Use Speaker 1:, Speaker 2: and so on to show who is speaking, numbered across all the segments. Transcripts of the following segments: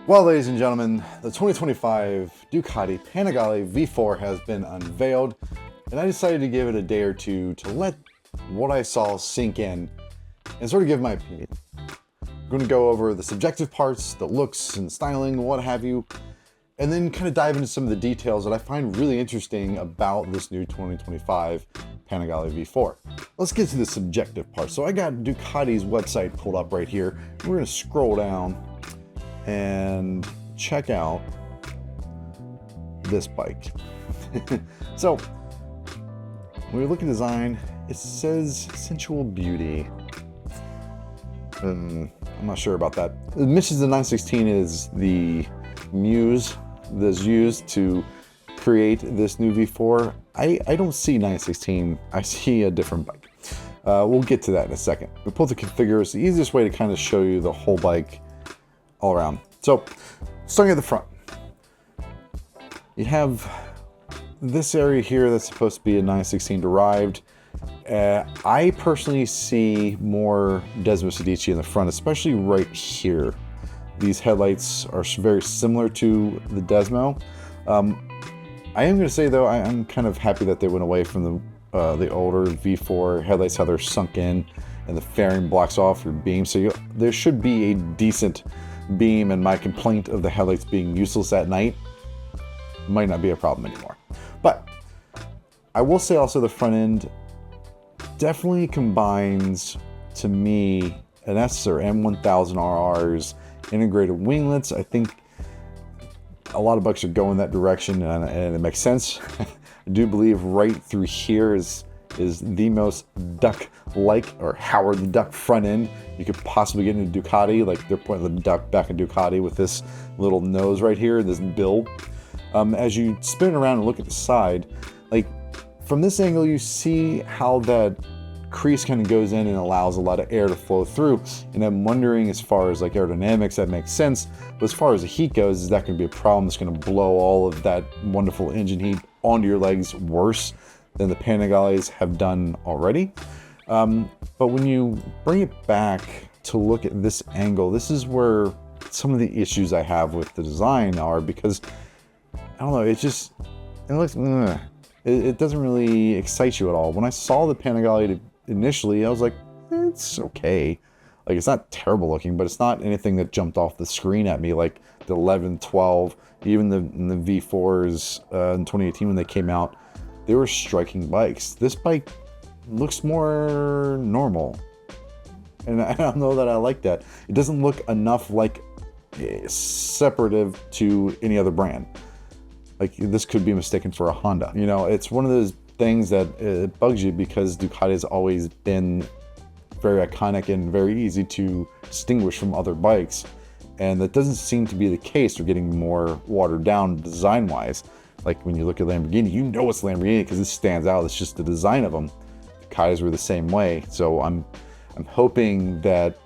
Speaker 1: Well, ladies and gentlemen, the 2025 Ducati Panigale V4 has been unveiled, and I decided to give it a day or two to let what I saw sink in and sort of give my opinion. I'm going to go over the subjective parts, the looks and styling, what have you, and then kind of dive into some of the details that I find really interesting about this new 2025 Panigale V4. Let's get to the subjective part. So I got Ducati's website pulled up right here. We're going to scroll down and check out this bike. So when we look at design, it says sensual beauty. I'm not sure about that. Admissions the 916 is the muse that's used to create this new V4. I don't see 916, I see a different bike. We'll get to that in a second. We pull the configure. It's the easiest way to kind of show you the whole bike all around. So starting at the front, you have this area here that's supposed to be a 916 derived. I personally see more Desmos Adichie in the front, especially right here. These headlights are very similar to the Desmo. I am going to say though, I'm kind of happy that they went away from the older V4 headlights, how they're sunk in and the fairing blocks off your beam. So there should be a decent beam, and my complaint of the headlights being useless at night might not be a problem anymore. But I will say also the front end definitely combines, to me, an S or M1000RR's integrated winglets. I think a lot of bikes are going that direction, and it makes sense. I do believe right through here is the most duck-like or Howard the Duck front end you could possibly get into Ducati. Like, they're putting the duck back in Ducati with this little nose right here, this bill. As you spin it around and look at the side, like from this angle, you see how that crease kind of goes in and allows a lot of air to flow through. And I'm wondering, as far as like aerodynamics, that makes sense. But as far as the heat goes, is that going to be a problem that's going to blow all of that wonderful engine heat onto your legs worse than the Panigales have done already? But when you bring it back to look at this angle, this is where some of the issues I have with the design are, because I don't know, it looks, it doesn't really excite you at all. When I saw the Panigale initially, I was like, it's okay. Like, it's not terrible looking, but it's not anything that jumped off the screen at me like the 11, 12, even the V4s in 2018 when they came out. They were striking bikes. This bike looks more normal, and I don't know that I like that. It doesn't look enough like separative to any other brand. Like, this could be mistaken for a Honda. You know, it's one of those things that it bugs you, because Ducati has always been very iconic and very easy to distinguish from other bikes, and that doesn't seem to be the case. They're getting more watered down design-wise. Like, when you look at Lamborghini, you know it's Lamborghini because it stands out. It's just the design of them. Ducatis were the same way. So I'm hoping that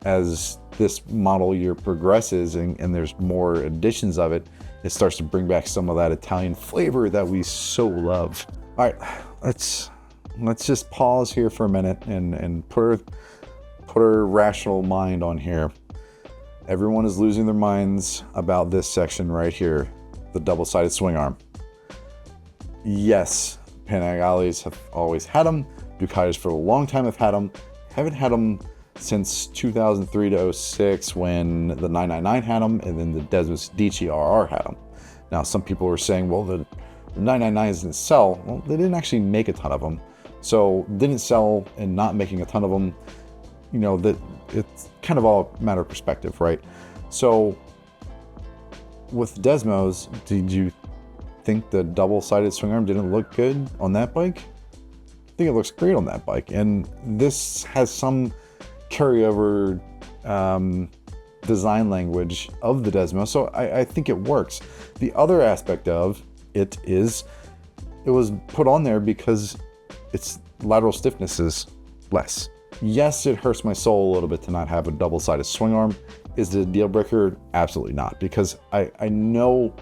Speaker 1: as this model year progresses and there's more editions of it, it starts to bring back some of that Italian flavor that we so love. All right, let's just pause here for a minute and put our rational mind on here. Everyone is losing their minds about this section right here, the double-sided swing arm. Yes, Panigales have always had them. Ducatis for a long time have had them. Haven't had them since 2003 to 06 when the 999 had them, and then the Desmos Adichie RR had them. Now, some people were saying, well, the 999s didn't sell. Well, they didn't actually make a ton of them. So didn't sell and not making a ton of them, you know, that it's kind of all a matter of perspective, right? So with Desmos, did you think the double-sided swing arm didn't look good on that bike? I think it looks great on that bike, and this has some carryover design language of the Desmo, so I think it works. The other aspect of it is it was put on there because its lateral stiffness is less. Yes, it hurts my soul a little bit to not have a double-sided swing arm. Is it a deal breaker? Absolutely not, because I know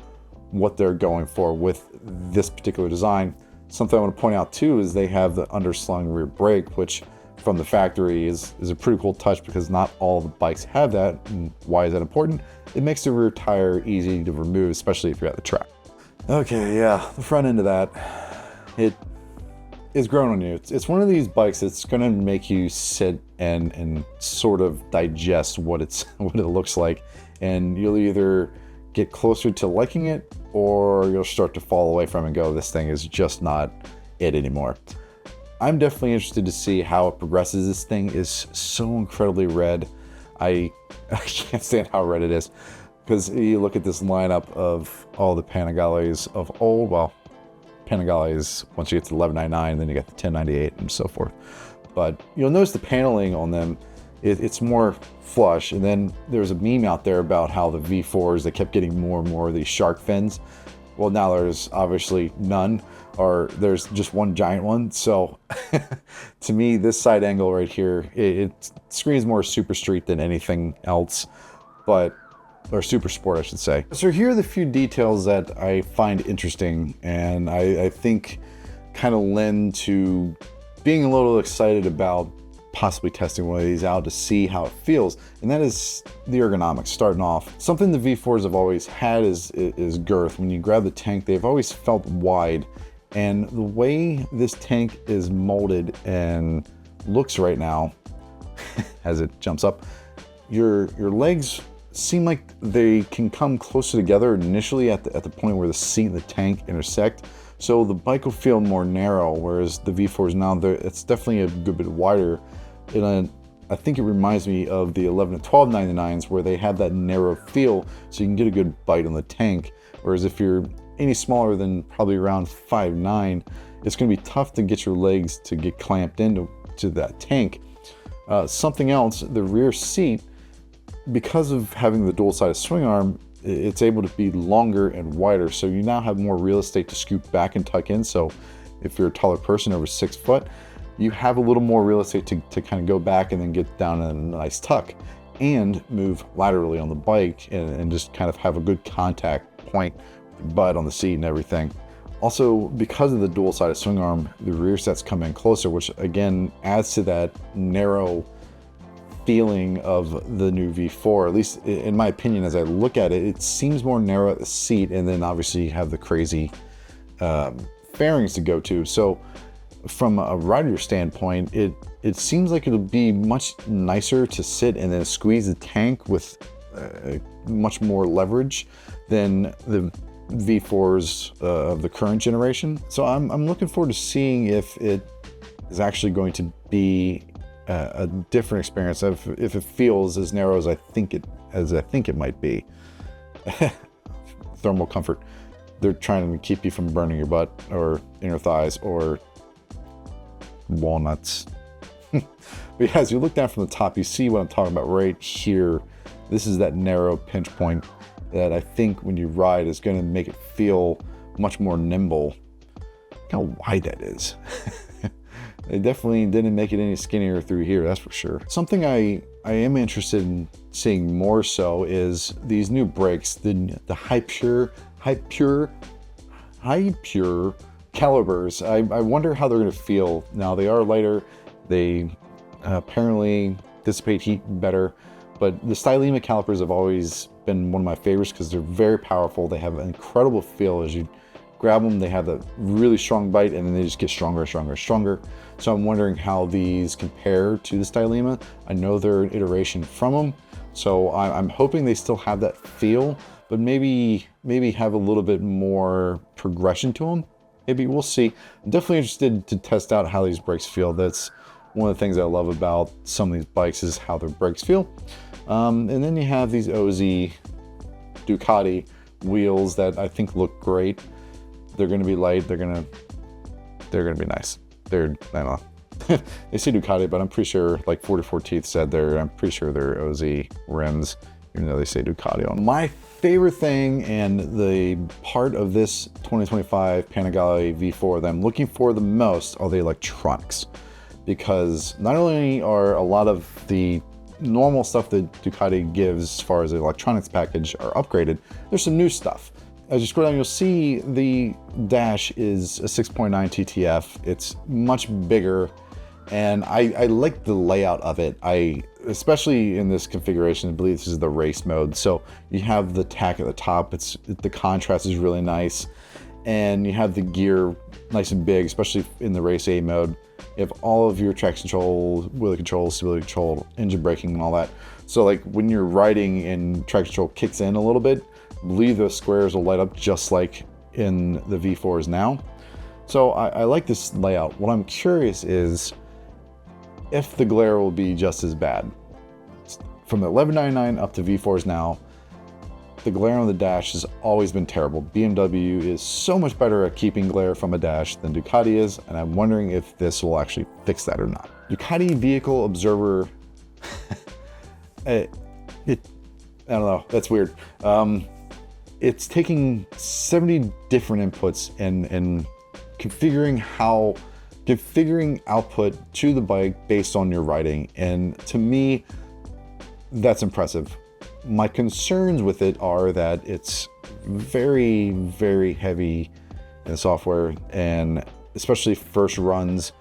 Speaker 1: what they're going for with this particular design. Something I want to point out too is they have the underslung rear brake, which from the factory is a pretty cool touch, because not all the bikes have that. And why is that important? It makes the rear tire easy to remove, especially if you're at the track. Okay, yeah, the front end of that, it is grown on you. It's one of these bikes that's going to make you sit and sort of digest what it looks like, and you'll either get closer to liking it, or you'll start to fall away from it and go, this thing is just not it anymore. I'm definitely interested to see how it progresses. This thing is so incredibly red. I can't stand how red it is, because you look at this lineup of all the Panigales of old. Well, Panigales, once you get to the 1199, then you got the 1098 and so forth. But you'll notice the paneling on them, it's more flush. And then there's a meme out there about how the V4s, they kept getting more and more of these shark fins. Well, now there's obviously none, or there's just one giant one. So to me, this side angle right here, it screams more super street than anything else, or super sport, I should say. So here are the few details that I find interesting, and I think kind of lend to being a little excited about possibly testing one of these out to see how it feels. And that is the ergonomics. Starting off, something the V4s have always had is girth. When you grab the tank, they've always felt wide, and the way this tank is molded and looks right now as it jumps up, your legs seem like they can come closer together initially at the point where the seat and the tank intersect. So the bike will feel more narrow, whereas the V4s now, it's definitely a good bit wider. And I think it reminds me of the 11 and 1299s, where they have that narrow feel, so you can get a good bite on the tank. Whereas if you're any smaller than probably around 5'9", it's going to be tough to get your legs to get clamped into that tank. Something else, the rear seat, because of having the dual-sided swing arm, it's able to be longer and wider, so you now have more real estate to scoop back and tuck in. So if you're a taller person, over 6 foot, you have a little more real estate to kind of go back and then get down in a nice tuck and move laterally on the bike, and just kind of have a good contact point with your butt on the seat and everything. Also, because of the dual-sided swing arm, the rear sets come in closer, which again adds to that narrow feeling of the new V4. At least in my opinion, as I look at it, it seems more narrow at the seat, and then obviously you have the crazy fairings to go to. So from a rider standpoint, it seems like it'll be much nicer to sit and then squeeze the tank with much more leverage than the V4s of the current generation. So I'm looking forward to seeing if it is actually going to be a different experience, if it feels as narrow as I think it might be. Thermal comfort. They're trying to keep you from burning your butt or inner thighs or walnuts. But yeah, as you look down from the top, you see what I'm talking about right here. This is that narrow pinch point that I think when you ride is going to make it feel much more nimble. Look how wide that is. They definitely didn't make it any skinnier through here, that's for sure. Something I am interested in seeing more so is these new brakes, the high pure calipers. I wonder how they're going to feel. Now, they are lighter. They apparently dissipate heat better, but the Stylema calipers have always been one of my favorites because they're very powerful. They have an incredible feel as you grab them. They have a really strong bite, and then they just get stronger and stronger and stronger. So I'm wondering how these compare to the Stylema. I know they're an iteration from them, so I'm hoping they still have that feel, but maybe have a little bit more progression to them. Maybe, we'll see. I'm definitely interested to test out how these brakes feel. That's one of the things I love about some of these bikes, is how their brakes feel. And then you have these OZ Ducati wheels that I think look great. They're going to be light. They're going to be nice. I don't know. They say Ducati, but I'm pretty sure, like 44 Teeth said, I'm pretty sure they're OZ rims, even though they say Ducati on. My favorite thing, and the part of this 2025 Panigale V4 that I'm looking for the most, are the electronics. Because not only are a lot of the normal stuff that Ducati gives as far as the electronics package are upgraded, there's some new stuff. As you scroll down, you'll see the dash is a 6.9 TTF. It's much bigger, And I like the layout of it. Especially in this configuration, I believe this is the race mode. So you have the tack at the top. The contrast is really nice. And you have the gear nice and big, especially in the race A mode. You have all of your traction control, wheel control, stability control, engine braking, and all that. So like when you're riding and traction control kicks in a little bit, I believe those squares will light up just like in the V4s now. So I like this layout. What I'm curious is if the glare will be just as bad. From the 1199 up to V4s now, the glare on the dash has always been terrible. BMW is so much better at keeping glare from a dash than Ducati is, and I'm wondering if this will actually fix that or not. Ducati Vehicle Observer, I don't know, that's weird. It's taking 70 different inputs and configuring output to the bike based on your riding, and to me, that's impressive. My concerns with it are that it's very, very heavy in software, and especially first runs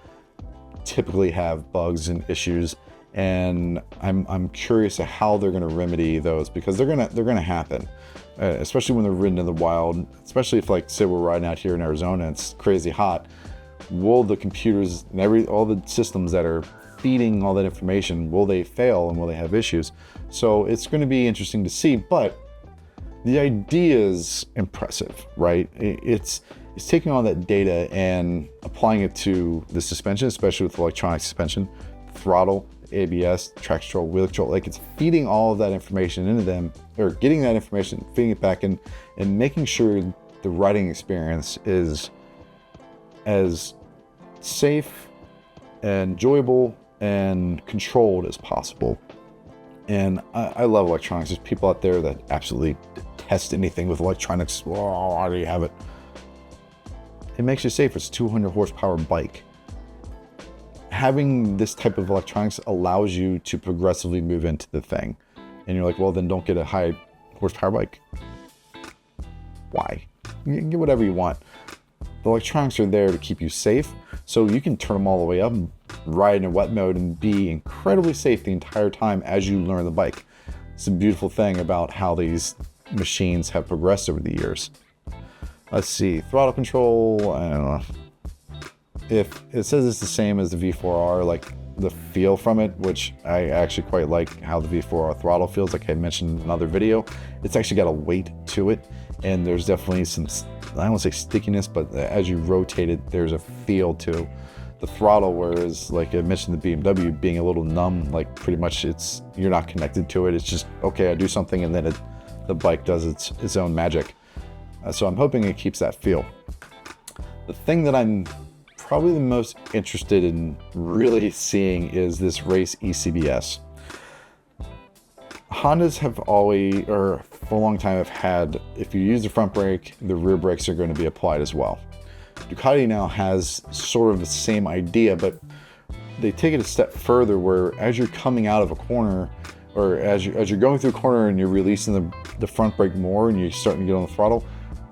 Speaker 1: typically have bugs and issues. And I'm curious of how they're going to remedy those, because they're gonna happen, especially when they're ridden in the wild. Especially if, like, say we're riding out here in Arizona and it's crazy hot. Will the computers and all the systems that are feeding all that information, will they fail and will they have issues? So it's going to be interesting to see, but the idea is impressive, right? It's taking all that data and applying it to the suspension, especially with electronic suspension, throttle, ABS, traction control, wheel control. Like, it's feeding all of that information into them, or getting that information, feeding it back in, and making sure the riding experience is as safe and enjoyable and controlled as possible. And I love electronics. There's people out there that absolutely detest anything with electronics. Oh, how do you have it? It makes you safe. It's a 200 horsepower bike. Having this type of electronics allows you to progressively move into the thing. And you're like, well, then don't get a high horsepower bike. Why? You can get whatever you want. The electronics are there to keep you safe, so you can turn them all the way up and ride in a wet mode and be incredibly safe the entire time as you learn the bike. It's a beautiful thing about how these machines have progressed over the years. Let's see, throttle control, I don't know. If it says it's the same as the V4R, like the feel from it, which I actually quite like how the V4R throttle feels, like I mentioned in another video. It's actually got a weight to it, and there's definitely some, I don't want to say stickiness, but as you rotate it, there's a feel to the throttle, whereas, like I mentioned, the BMW being a little numb, like pretty much you're not connected to it. It's just, okay, I do something, and then the bike does its own magic. So I'm hoping it keeps that feel. The thing that I'm probably the most interested in really seeing is this race ECBS. Hondas have always, or for a long time, have had, if you use the front brake, the rear brakes are going to be applied as well. Ducati now has sort of the same idea, but they take it a step further, where as you're coming out of a corner, or as you're going through a corner and you're releasing the front brake more and you're starting to get on the throttle,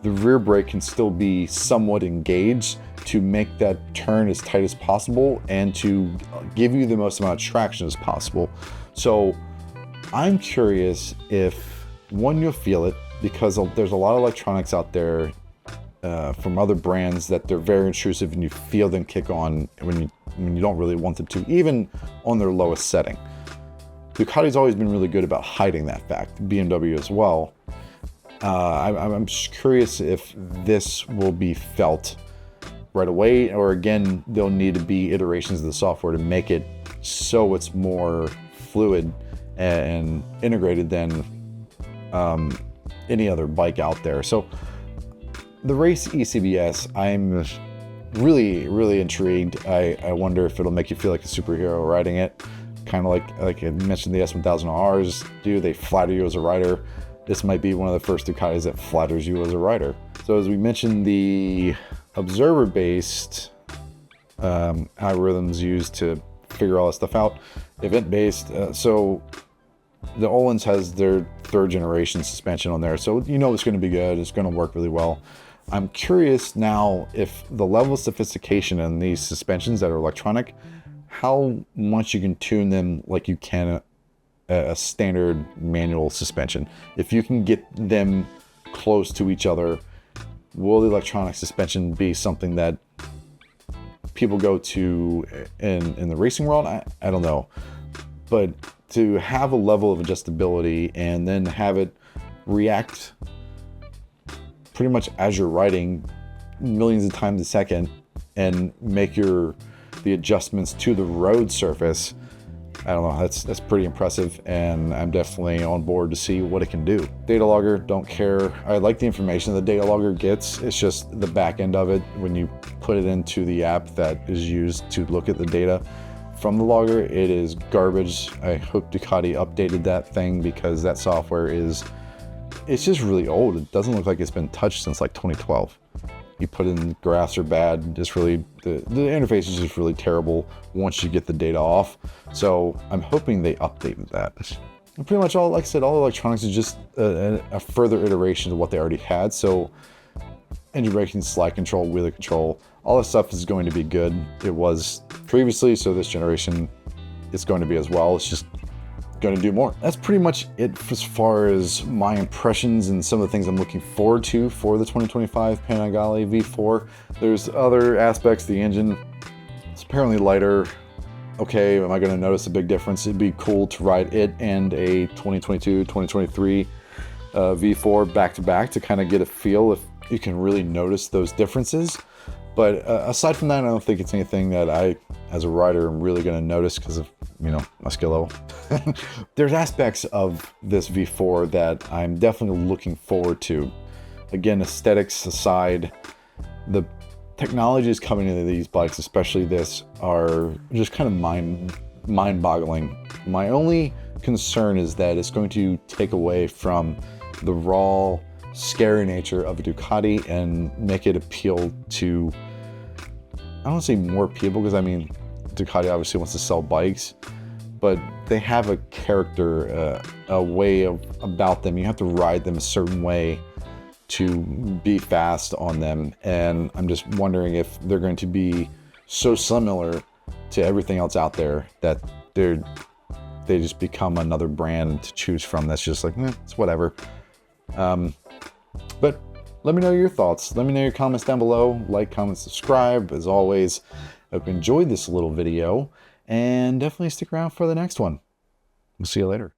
Speaker 1: the rear brake can still be somewhat engaged to make that turn as tight as possible and to give you the most amount of traction as possible. So I'm curious if, one, you'll feel it, because there's a lot of electronics out there from other brands that they're very intrusive, and you feel them kick on when you don't really want them to, even on their lowest setting. Ducati's always been really good about hiding that fact, BMW as well. I'm just curious if this will be felt right away, or again, there'll need to be iterations of the software to make it so it's more fluid and integrated than any other bike out there. So the race ECBS, I'm really, really intrigued. I wonder if it'll make you feel like a superhero riding it, kind of like I mentioned the S1000Rs do. They flatter you as a rider. This might be one of the first Ducatis that flatters you as a rider. So as we mentioned, the observer-based algorithms used to figure all this stuff out, event-based. So the Öhlins has their 3rd generation suspension on there, so you know it's going to be good. It's going to work really well. I'm curious now if the level of sophistication in these suspensions that are electronic, how much you can tune them like you can a standard manual suspension. If you can get them close to each other, will the electronic suspension be something that people go to in the racing world? I don't know. But to have a level of adjustability and then have it react pretty much as you're riding millions of times a second and make the adjustments to the road surface, I don't know, that's pretty impressive, and I'm definitely on board to see what it can do. Data logger, don't care. I like the information the data logger gets. It's just the back end of it when you put it into the app that is used to look at the data from the logger, it is garbage. I hope Ducati updated that thing, because that software it's just really old. It doesn't look like it's been touched since like 2012. You put in graphs are bad. Just really, the interface is just really terrible once you get the data off. So I'm hoping they update that. And pretty much all, like I said, all electronics is just a further iteration of what they already had. So engine braking, slide control, wheeler control, all this stuff is going to be good. It was previously, so this generation it's going to be as well. It's just going to do more. That's pretty much it as far as my impressions and some of the things I'm looking forward to for the 2025 Panigale V4. There's other aspects. The engine, it's apparently lighter. Okay, am I going to notice a big difference? It'd be cool to ride it and a 2022, 2023 V4 back to back to kind of get a feel if you can really notice those differences. But aside from that, I don't think it's anything that I, as a rider, am really going to notice because of, you know, my skill level. There's aspects of this V4 that I'm definitely looking forward to. Again, aesthetics aside, the technologies coming into these bikes, especially this, are just kind of mind-boggling. My only concern is that it's going to take away from the raw, scary nature of a Ducati and make it appeal to, I don't want to say more people, because I mean, Ducati obviously wants to sell bikes, but they have a character, a way about them. You have to ride them a certain way to be fast on them, and I'm just wondering if they're going to be so similar to everything else out there that they just become another brand to choose from. That's just like, it's whatever. But let me know your thoughts. Let me know your comments down below. Like, comment, subscribe. As always, I hope you enjoyed this little video, and definitely stick around for the next one. We'll see you later.